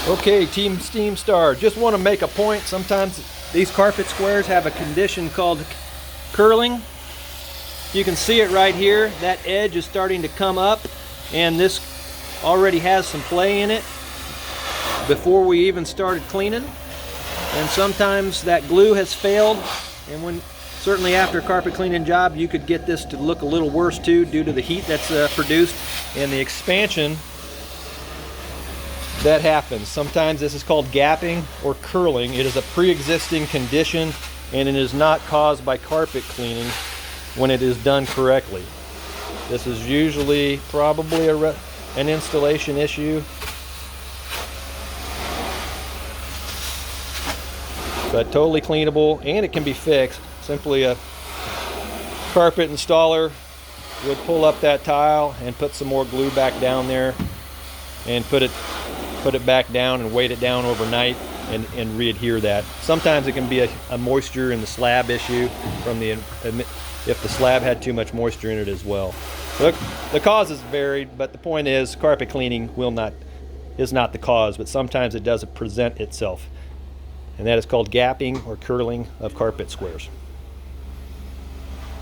Okay, Team Steam Star, just want to make a point. Sometimes these carpet squares have a condition called curling. You can see it right here. That edge is starting to come up, and this already has some play in it before we even started cleaning. And sometimes that glue has failed, and certainly after a carpet cleaning job, you could get this to look a little worse too due to the heat that's produced and the expansion that happens. Sometimes this is called gapping or curling. It is a pre-existing condition, and it is not caused by carpet cleaning when it is done correctly. This is usually probably an installation issue, but totally cleanable, and it can be fixed. Simply a carpet installer would pull up that tile and put some more glue back down there and put it back down and weight it down overnight and re-adhere that. Sometimes it can be a moisture in the slab issue from if the slab had too much moisture in it as well. Look, the causes varied, but the point is carpet cleaning is not the cause, but sometimes it does present itself, and that is called gapping or curling of carpet squares.